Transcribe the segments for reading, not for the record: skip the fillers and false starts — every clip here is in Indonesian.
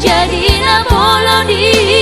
Jadi na bolong di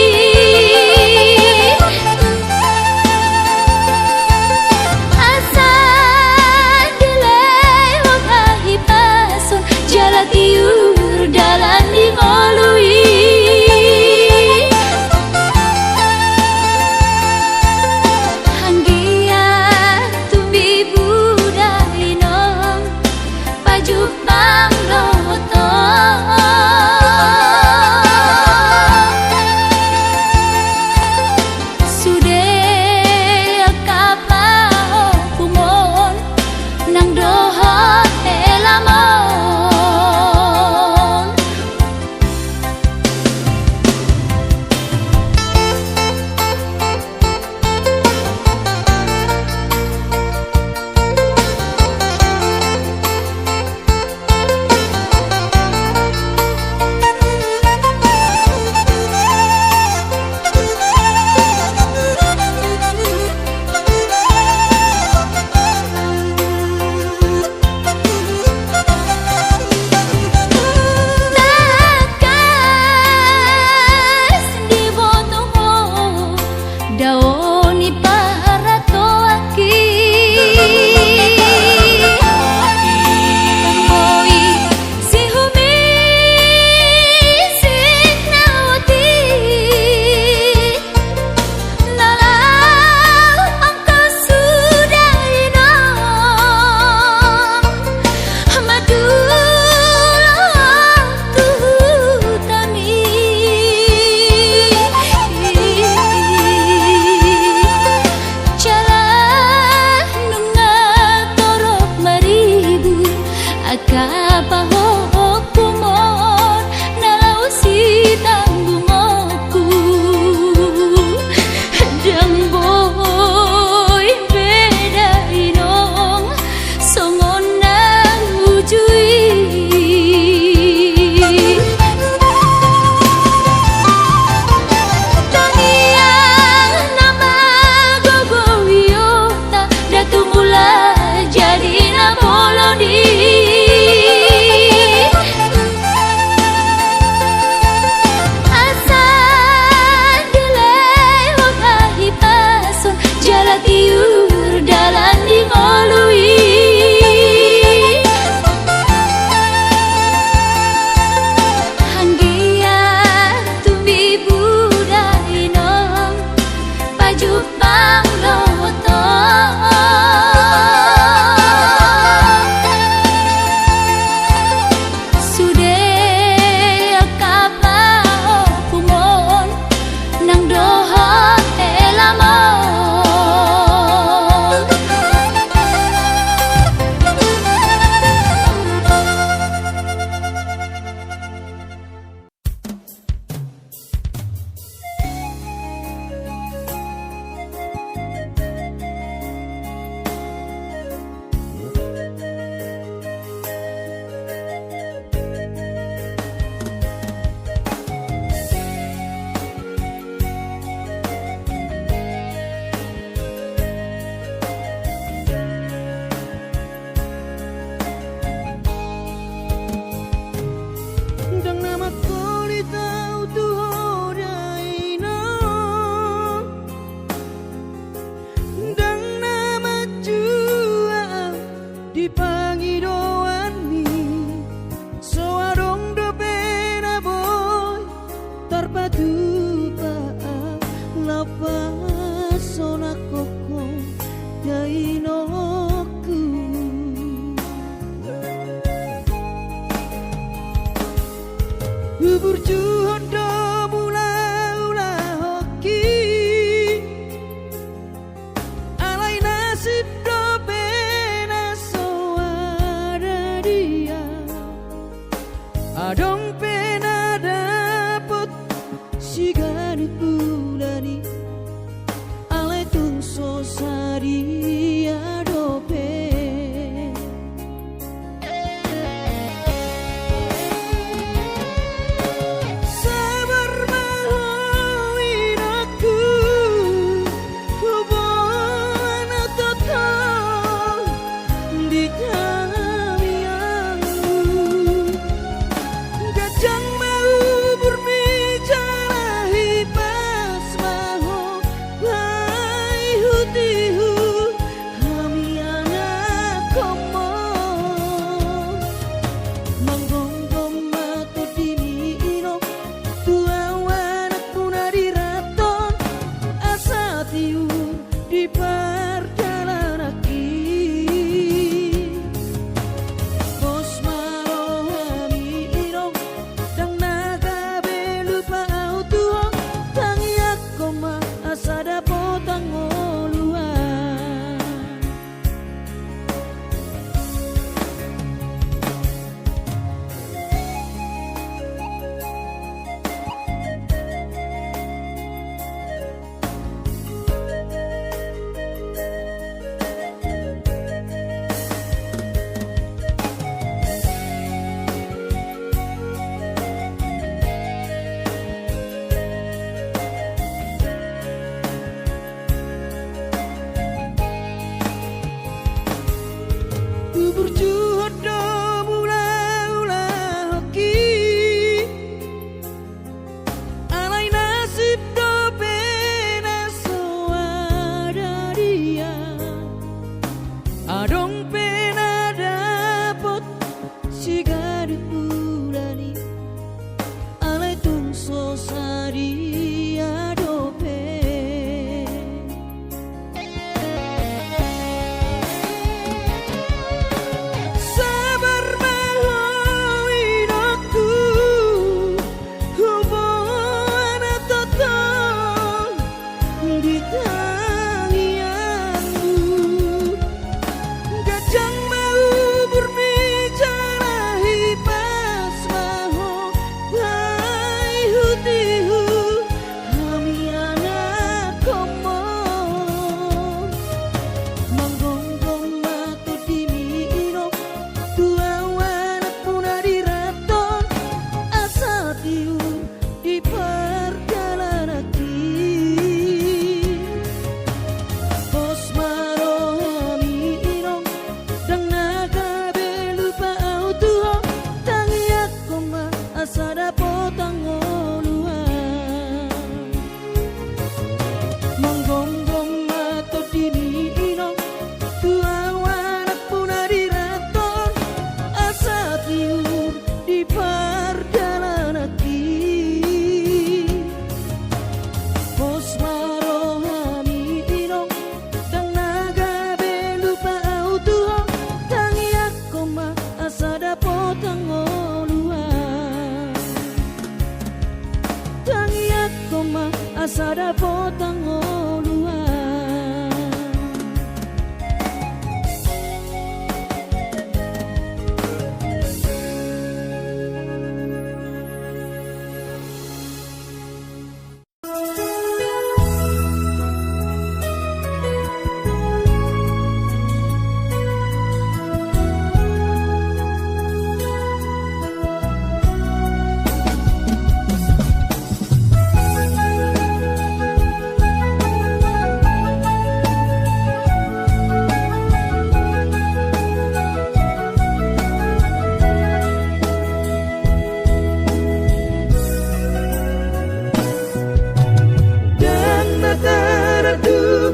Asada potang oluan.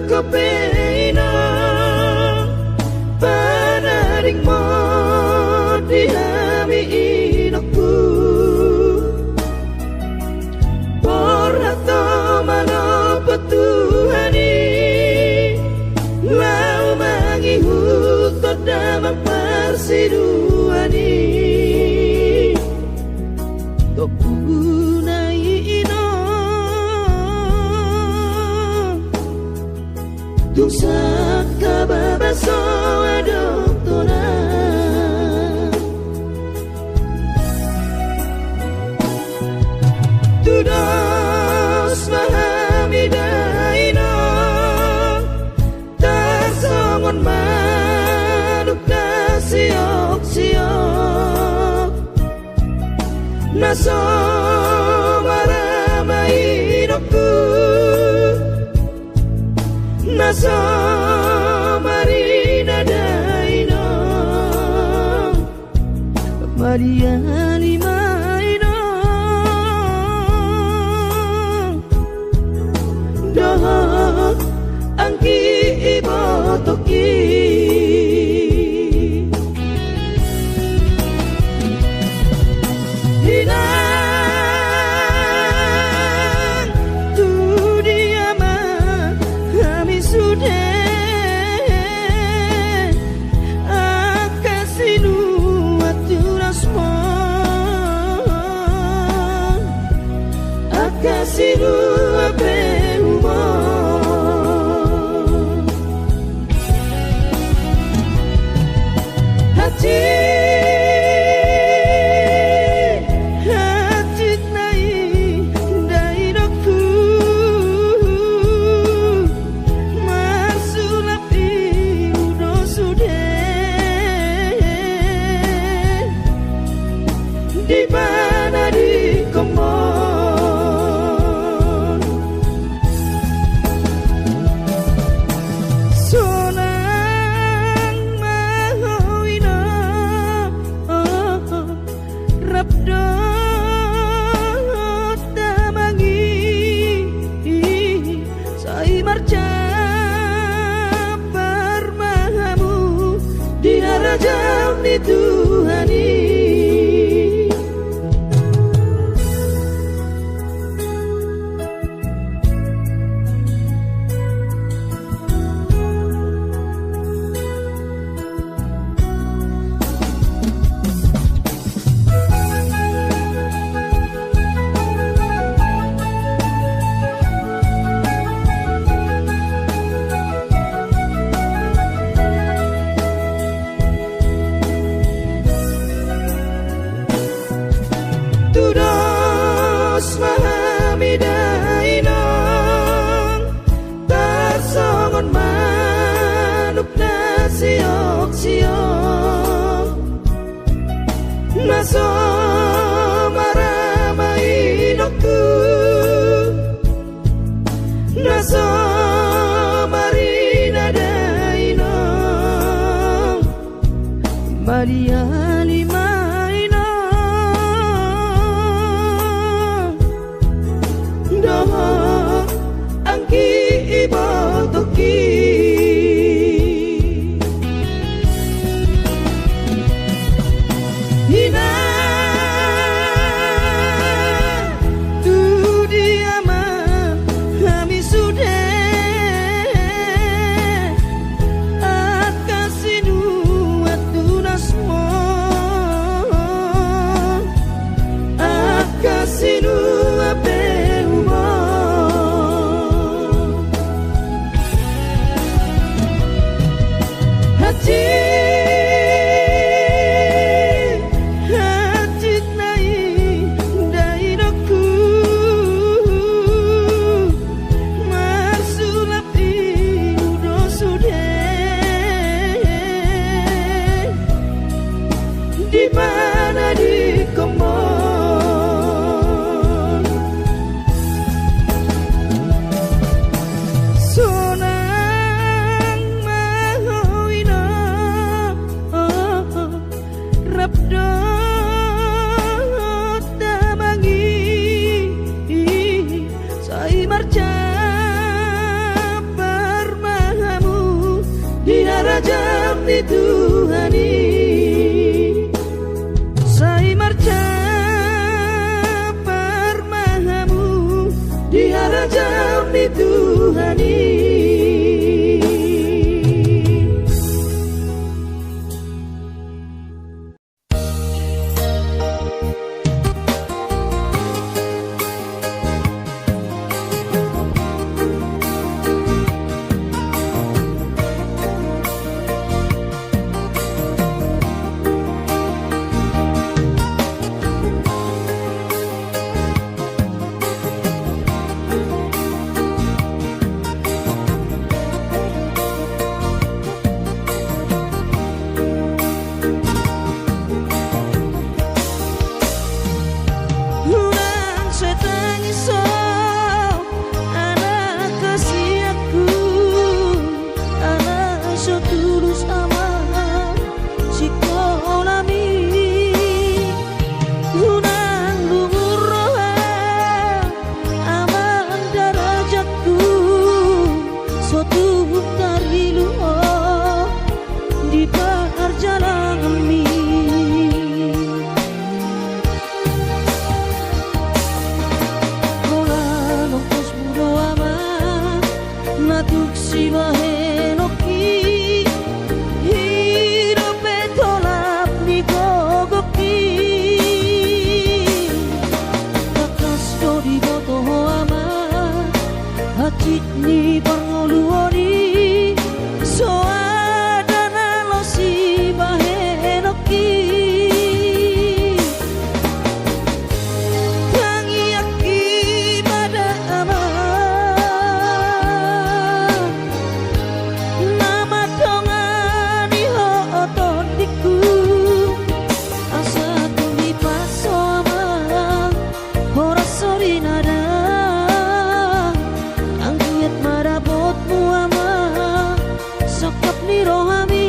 Kopena panaring mo dihami inokku porhato mano petuhani lau mangihu todamang persiduani topunai ino tung saka babaso adotona tuda ape umur hati di mana di komon sonang mahawina rabdo tamangi sai marca parmahamu di harajam di Tuhani naso maramai dokku naso marina daino Maria limaino doho angki ibotoki di mana di komon sonang mahawina rabdo tamangi sai marca parmahamu di harajam di Tuhani sai marca parmahamu di harajam di Tuhani hati ni pangoluoni soadana losi bahenoki tangi aki pada ama nama dongani ho otondiku asa tumi pasoma ora sori nada angkiat marabot muama sokap ni rohami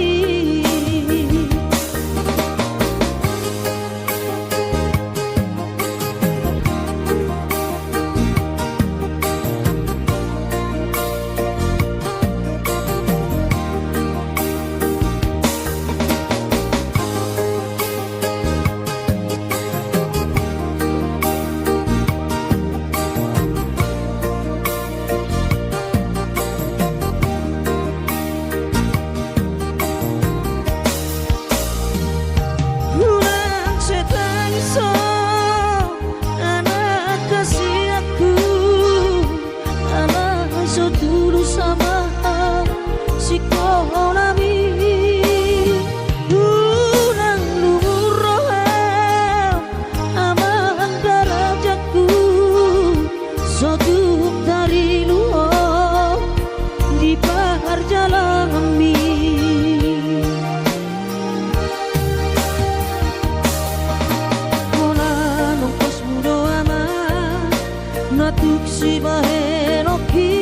natuk si bahenoki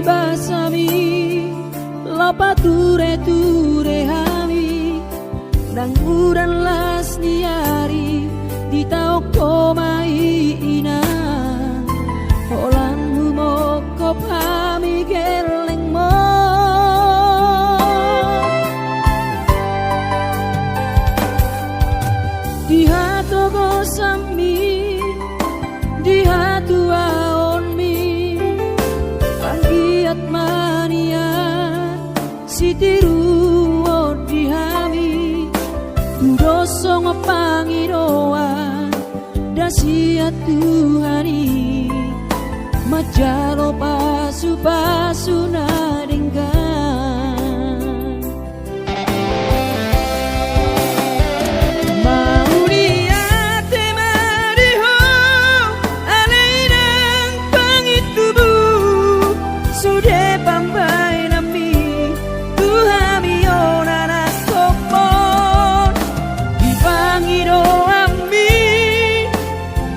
basami lopa ture hami nang uran las niari di tau komai ina holanmu moko pami geleng mo di hatu go sami di hatu aonmi panggiat mania sitiru di hami doso ngopangiroan dasia Tuhani majalo pasu nadenggan mau liate mariho alainang pangitubu sudah pambai nami Tuhami onana sopon dipangiro ami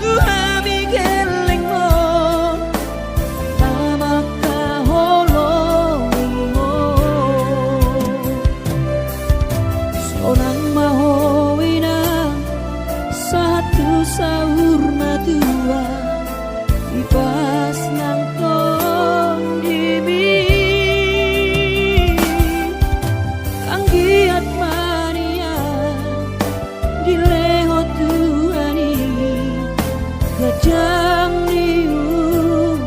Tuhami geleng mo namaka holong mo sonang mahowina satu sahur matua ipas nang tong dimi anggiat mania dileho Tuhani gajang diumumi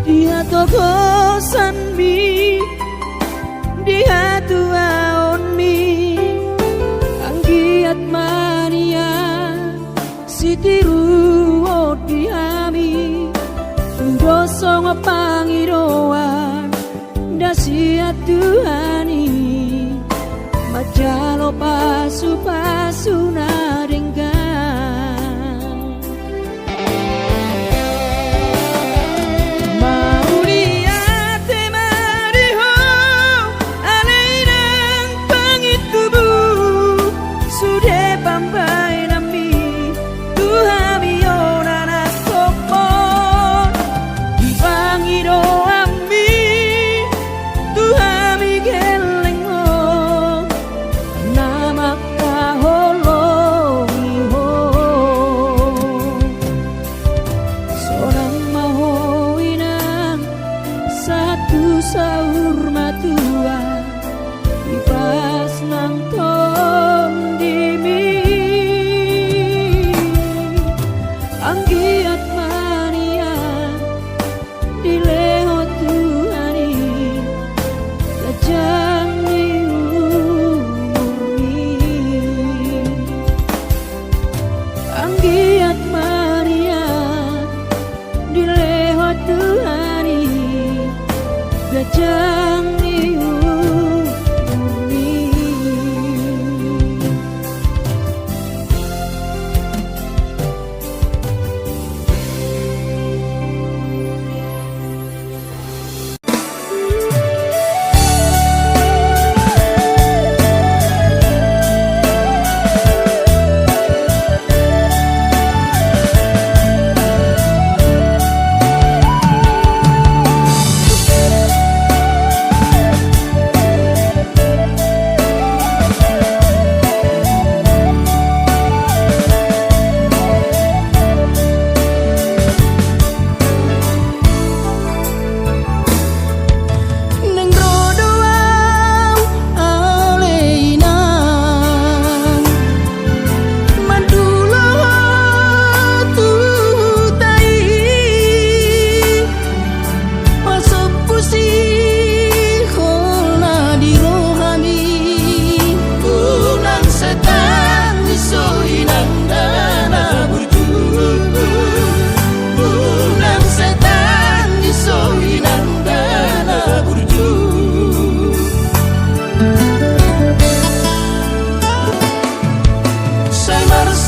dia togosan mi dia tuaon mi anggiat mania sitiru di hami doso ngopangiroan dasia Tuhani majalo pasu nadenggan Namaka holo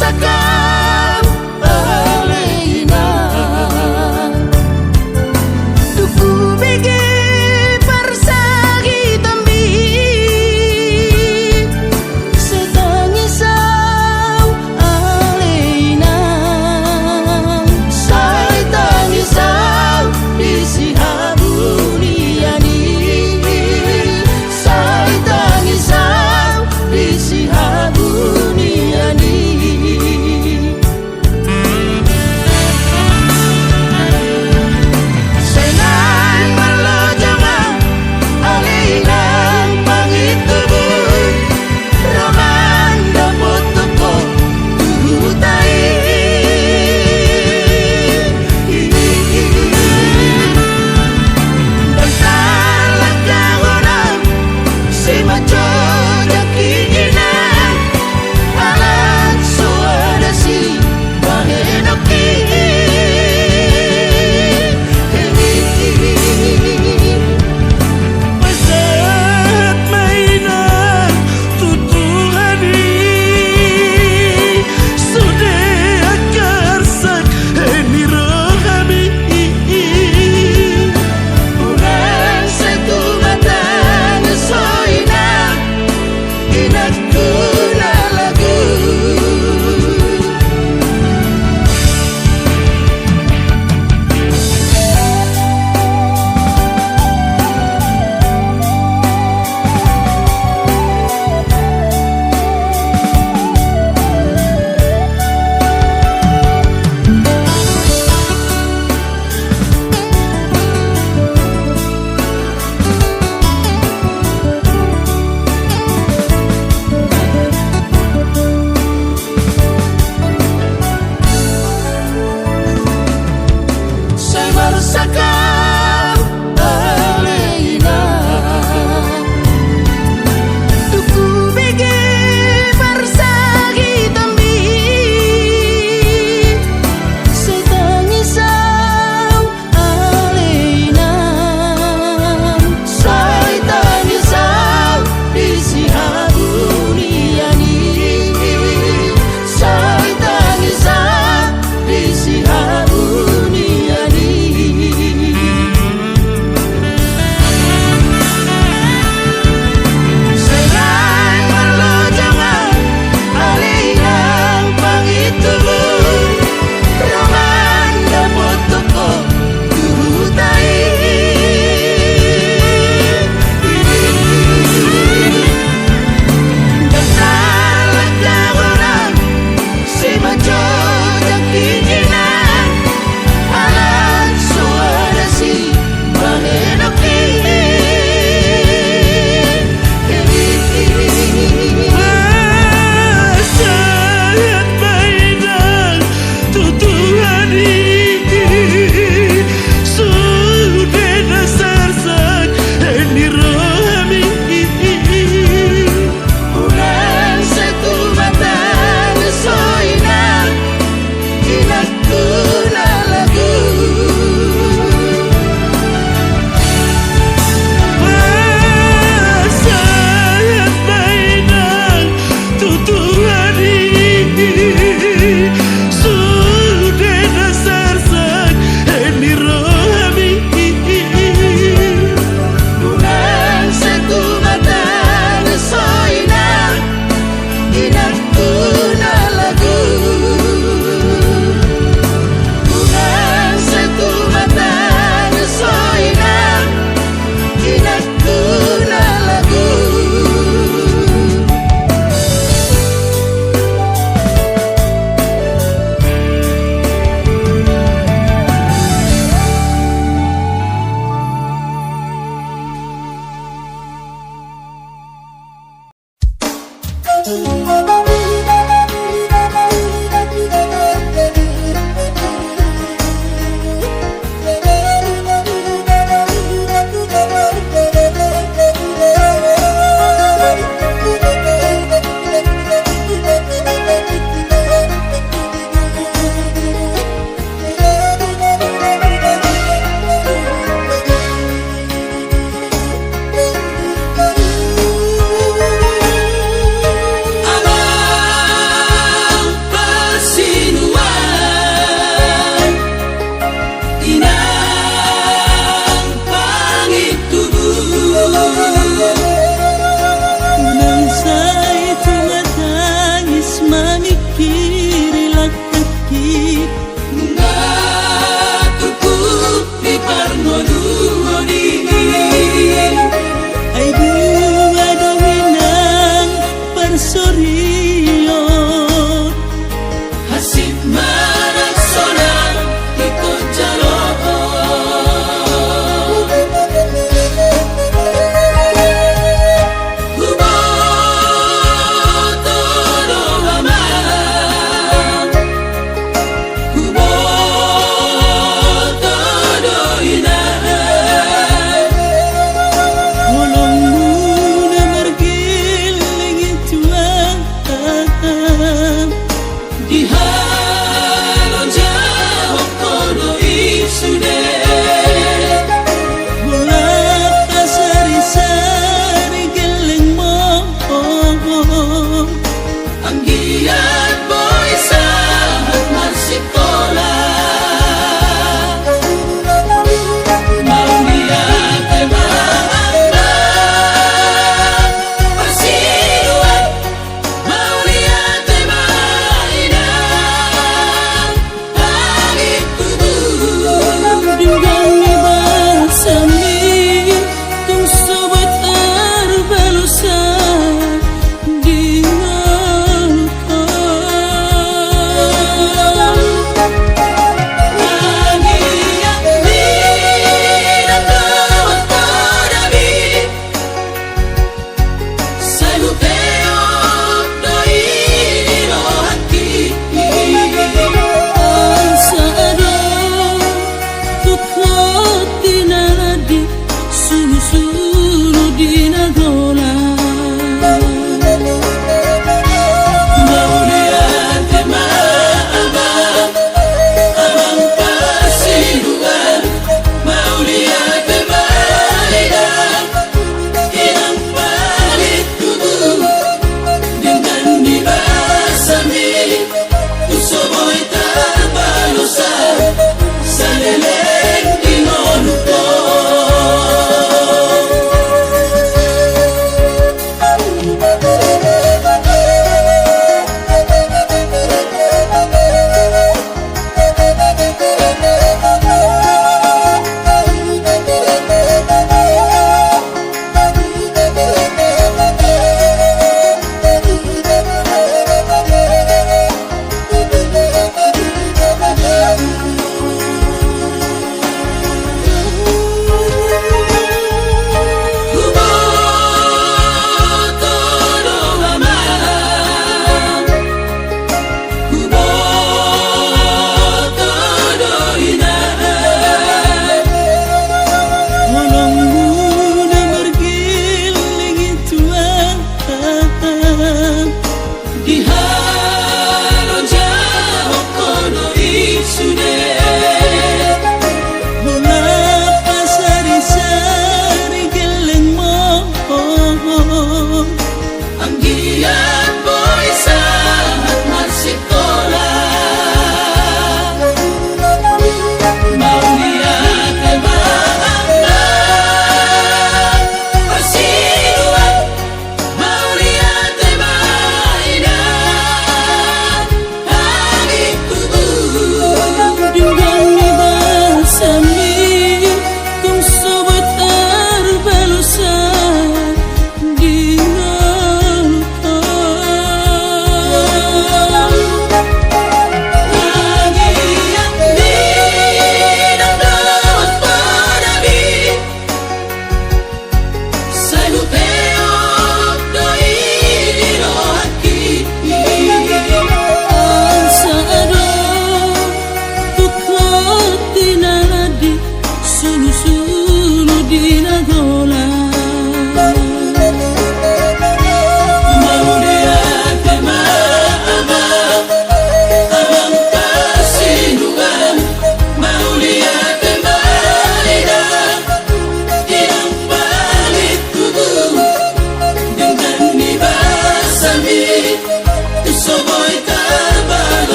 sakam Alena Tuku bege persagi tambi Setangisau Alena Sai tangisau isi habuniani Sai tangisau isi habuniani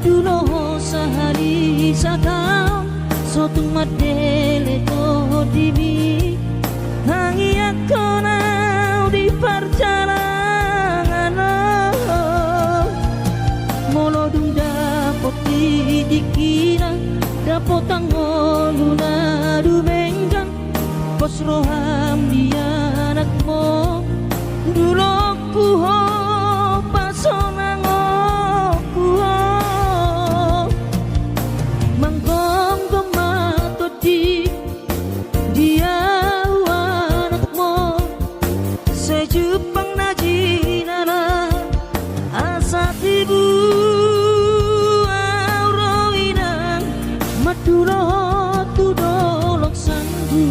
madulo sahari sakam sotung madele to dimi hangi aku nau di perjalanan molodung dapot dikina dapot angoluna dumenggang pos roham dia anakmu dulu ku ho pasonang ku ho manggong mato di dia anakmu sejupang najinana asa tibu auroinang madulo tu dolok sanggu.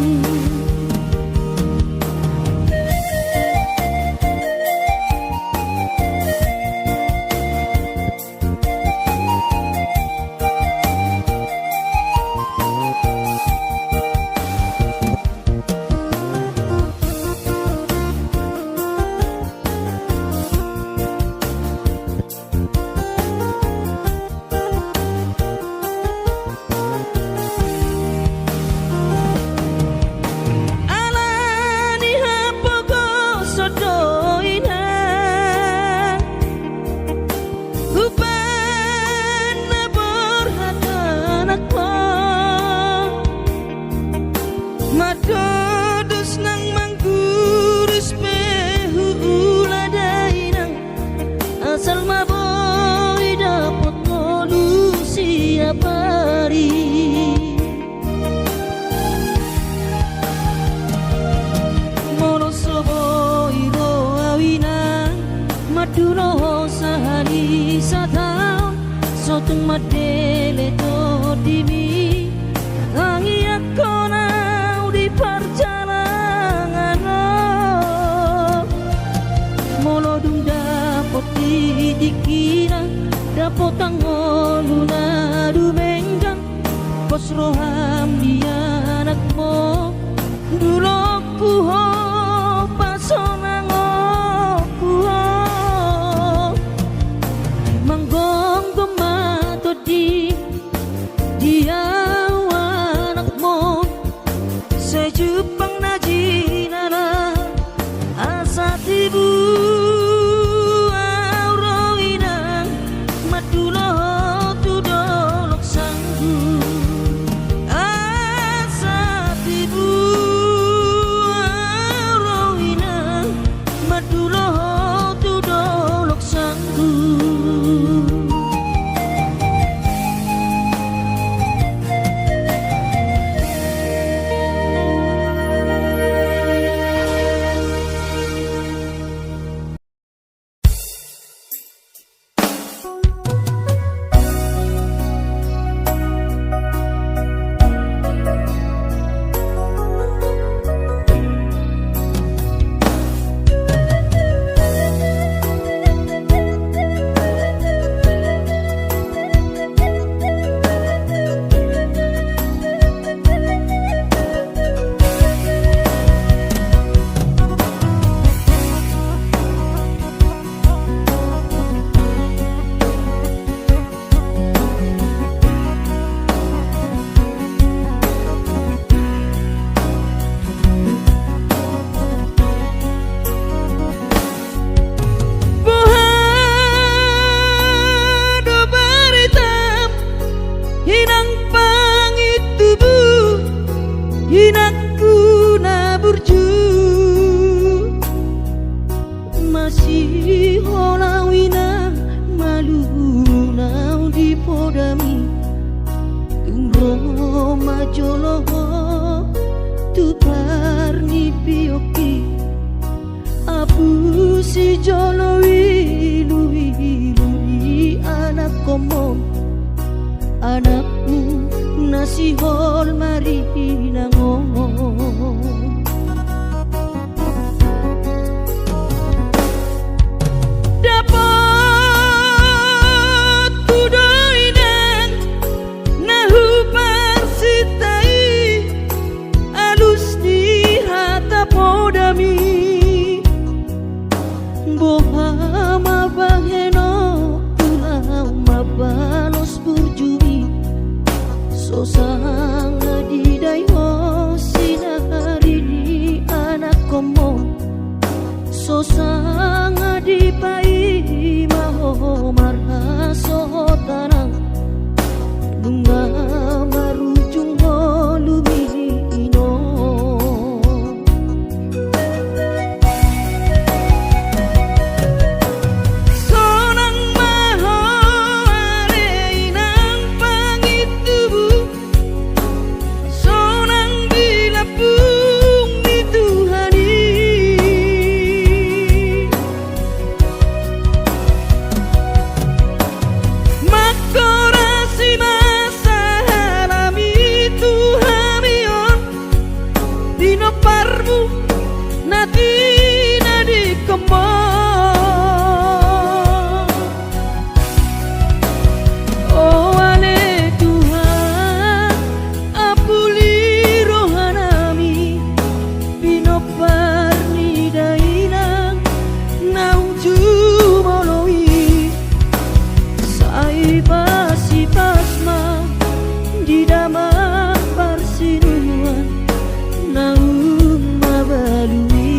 Asal maboy dapat ngolu siap hari mono soboy ro awinang madulo sahari satang sotung madele to dimi hangi aku nau di perjalanan molodung dapot dikina dapot angoluna dumenggang pos roham dia anakmu dulu ku ho pasonang ku ho manggong mato di dia anakmu sejupang najinana asa tibu hinakku naburju masih holawina malu nau di podami tungro majoloho tu parni pioki apu si jolowi lui anak komo anakmu nasi hol mari ngomong dapat tudoinang nahu parsitai alus di hata podami boha mabaheno tulau mabalos sosanga di daiho sinari di anak komo sosanga di pai maho marhaso tanang bunga marujung lumino sonang maho areinang pangitubu sonang dilapung di Tuhani makorasi masa halami Tuhamion dino parmu nati nadi kemo oh ale Tuhan apuli rohanami bino parni dainang nauju moloi sai pasi pasma di damang parsinuan naung mabalui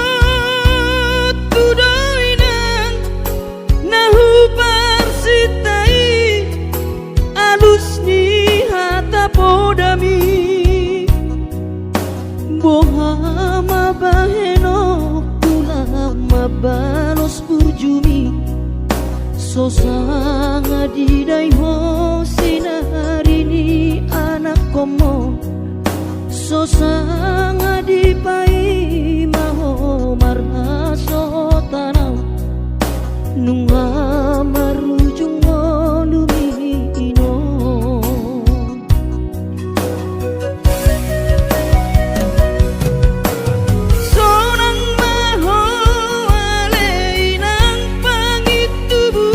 dapat tudoinang nahu parsitai alus ni hata podami bohama baheno kulama balos burjumi sosanga di daiho sinari ni anak komo sosanga di pai maho marhaso tanau nunga marujung lumino sonang maho aleinang pangitubu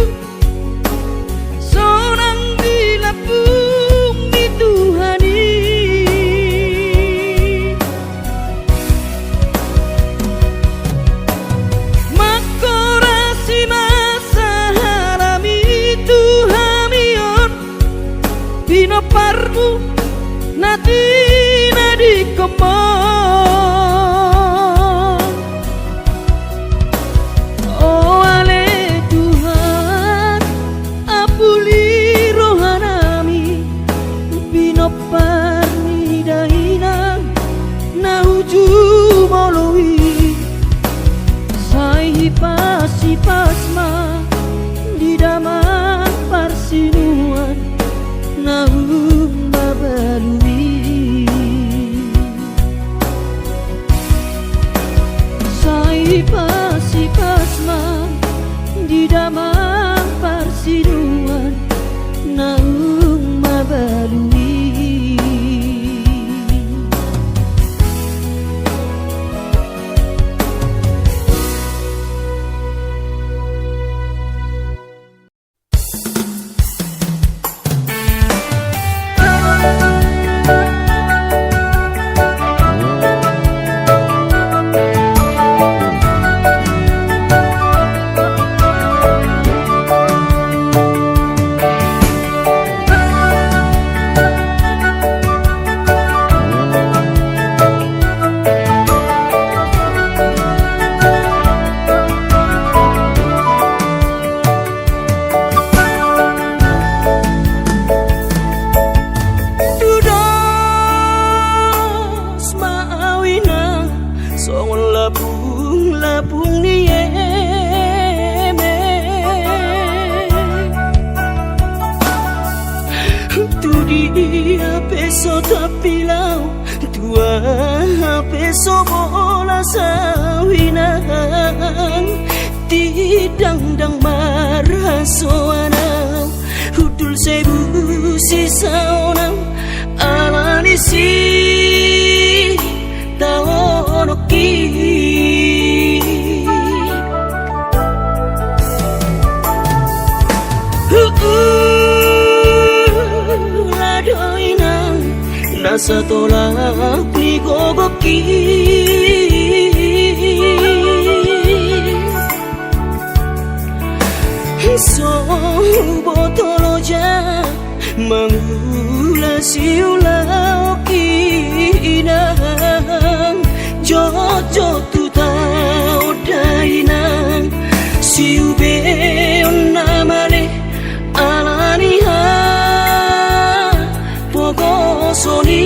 sonang dilapung di Tuhani makorasi masa halami Tuhamion bino parmu nati nadi kemo oh ale Tuhan apuli rohanami bino parni dainang nauju moloi sai pasi pasma di damang parsinuan naung mabalui sai pasi pasma di damang parsinuan naung mabalui labung labung niye dia peso tapilau tua peso bola sawinan tidang-dang marah soanau hudul sebu sisaonau alanisi taonoki ladoinang nasa tolak ni gogoki so botoloja mangula siulau kinang jojo tu tau dainang siu beon namane alaniha pogosoni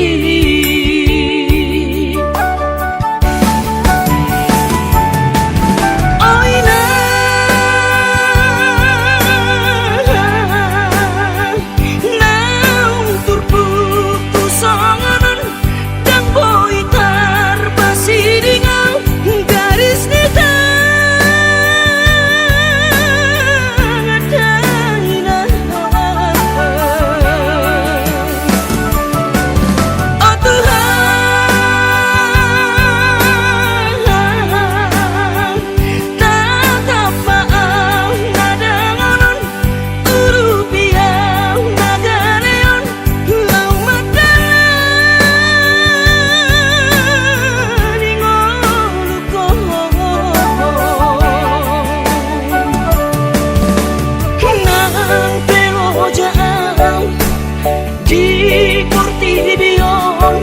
di Cortibion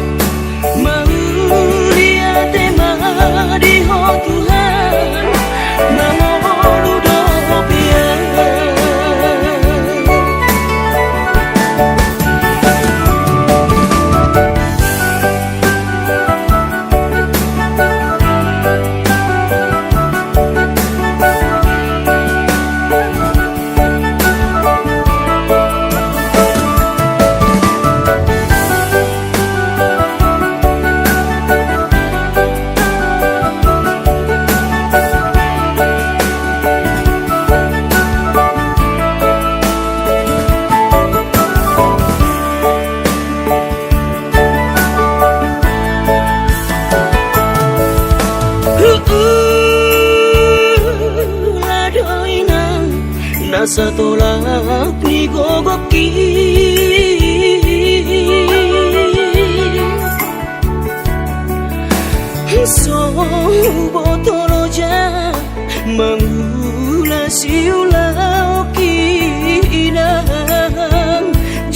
Maria tema di ho Tuhan namolu dopia ladoinang nasa tolak ni gogoki so botoloja mangula siulau kinang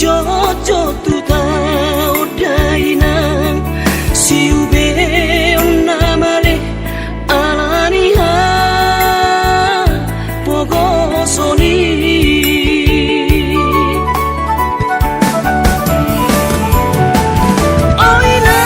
jojo tu tau dainang siu beon namane alaniha pogosoni oina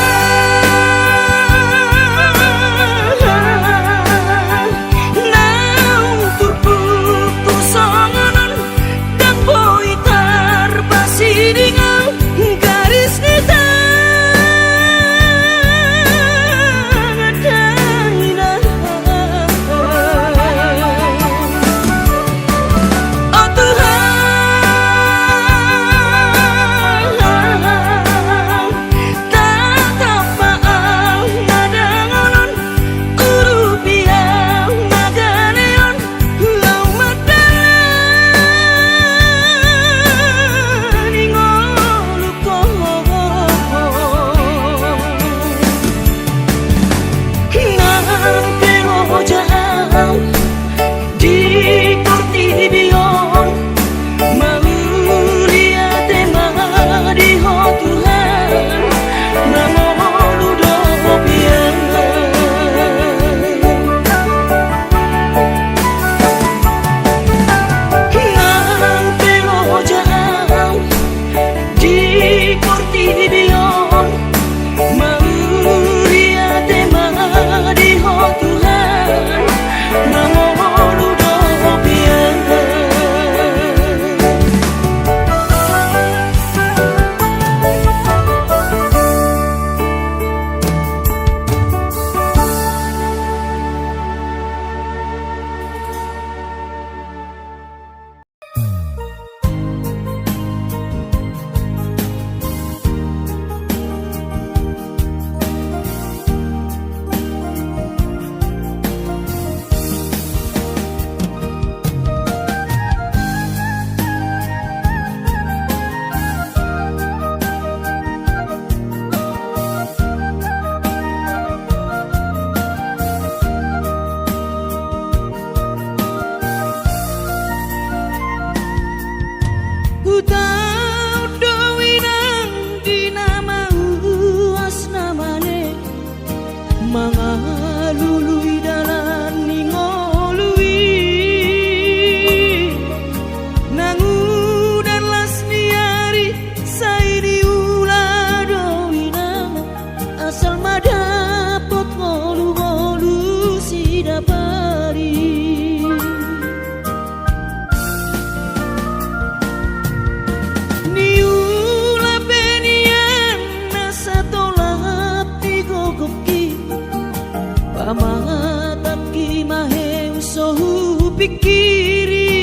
pikiri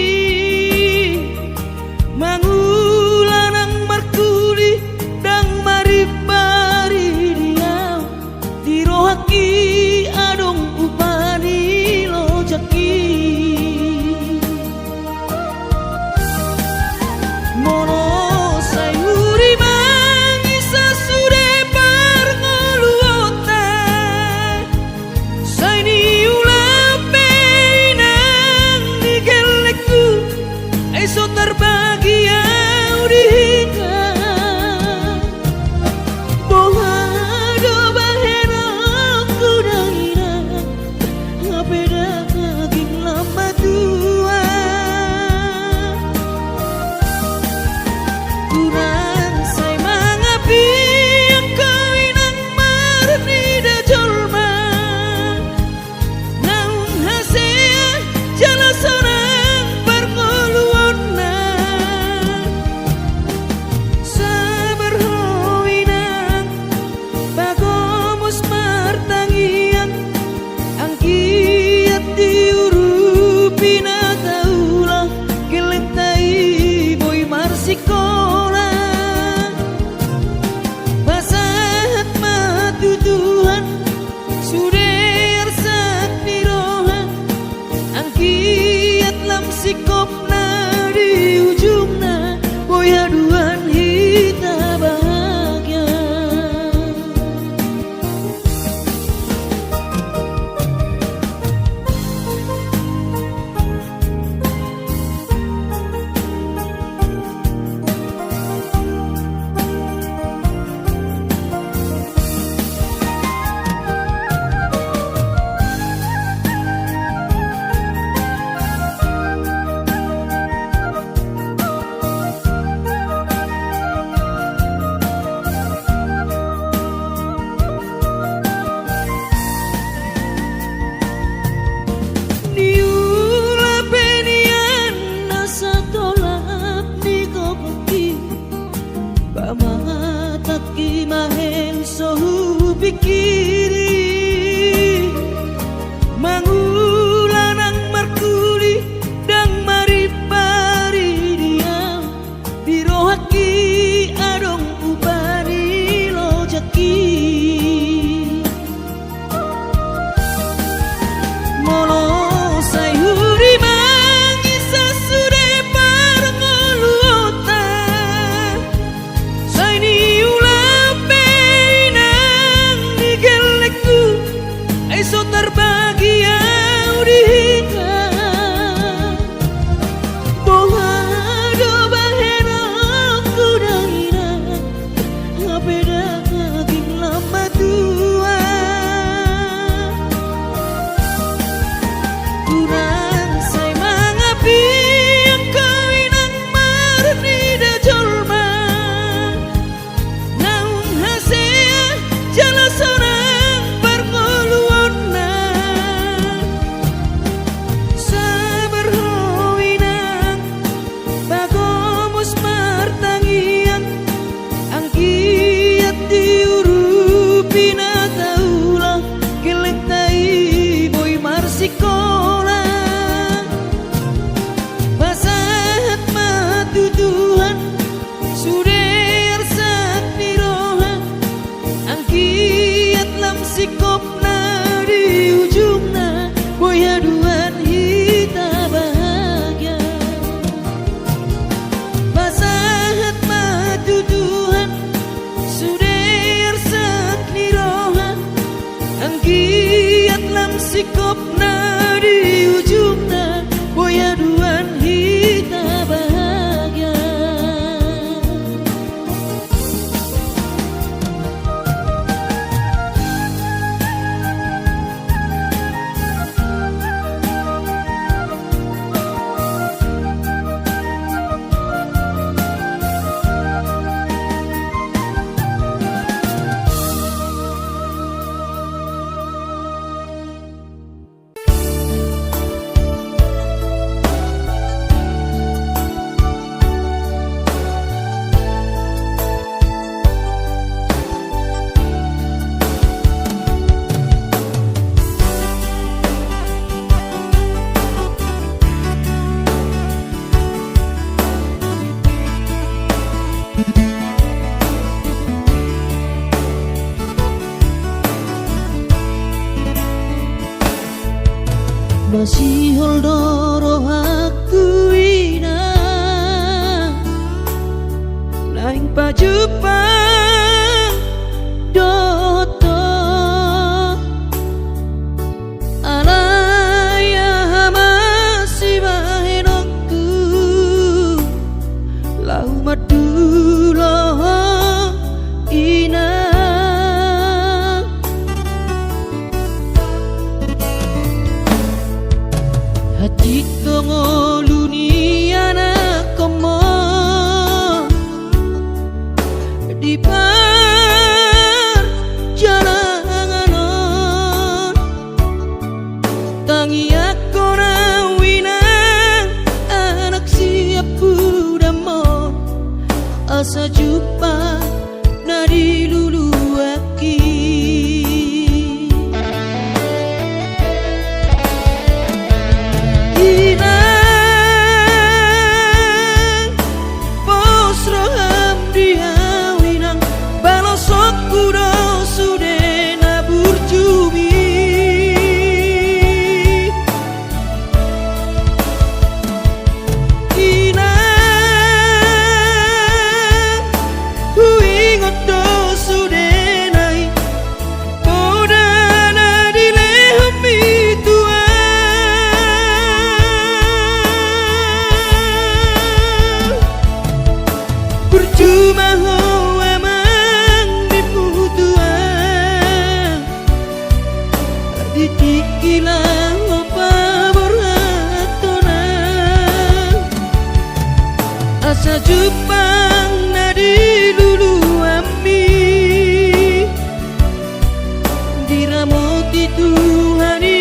mangulanang markuli dang maribari dia dirohaki adong upani lojaki mono sayuri mangisa sude parngoluota saini ulape nang digelekku eso terbahagia udika bohado bahena kudaira ngapeda kaging lama tua kurang say mangapi ang kawinang marni da jolma naung hasea jala sorang parngoluon na sabar howinang bagomos martangian ang kiat diurupi na taula kelentai boy marsikola basahat matutuhan suder sat nirohan ang kiat lam sikop na di ujung na boy haduan hita bahagia niula penian nasa tolap ni kokoki pamatat ki mahel sohu pikiri mangulanang markuli dang maribari dia dirohaki adong upani lojaki mono sayuri mangisa sude parngoluota saini ulape nang digelekku eso terbahagia udika bohado bahena kudaira ngapeda kaging lama tua kurang say mangapi ang kawinang marni da jolma naung hasea jala sorang parngoluon na sabar howinang bagomos martangian ang kiat diurupi na taula kelentai boy marsikola basahat matutuhan suder sat nirohan ang kiat lam sikop na di ujung na boy haduan hita bahagia basahat matutuhan suder sat nirohan ang kiat lam sikop na di ujung na boy haduan hita bahagia masih holdoro aku ina naing pajupang doto alaya masih bahenokku lau madulo ina hati tongoluni anak komo di perjalanan tangi aku nawinang anak siap budamon asa jumpa nadi lulu aki percuma ho emang diputuan ditikilang apa beratona asa jupang nadi lulu ami diramoti Tuhani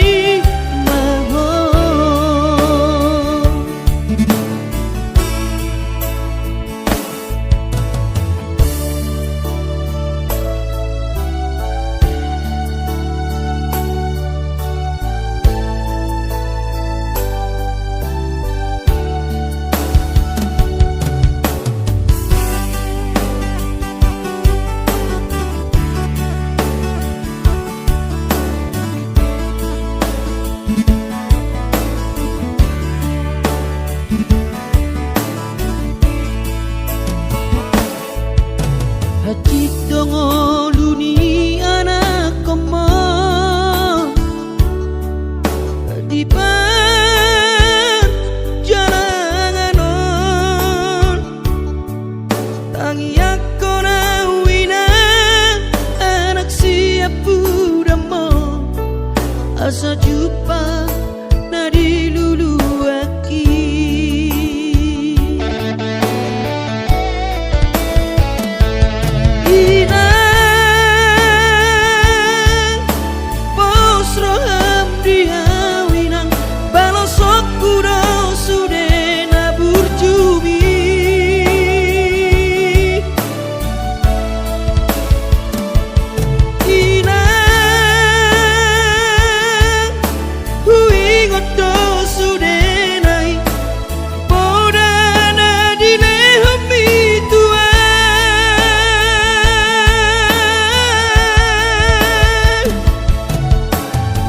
hati tongoluni anak komo di perjalanan tangi aku nawina anak siap budamo asa jumpa nadi lulu aki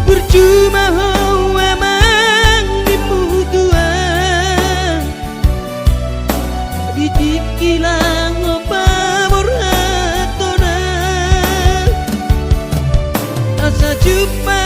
percuma ho emang diputuan ditikilang apa beratona asa jumpa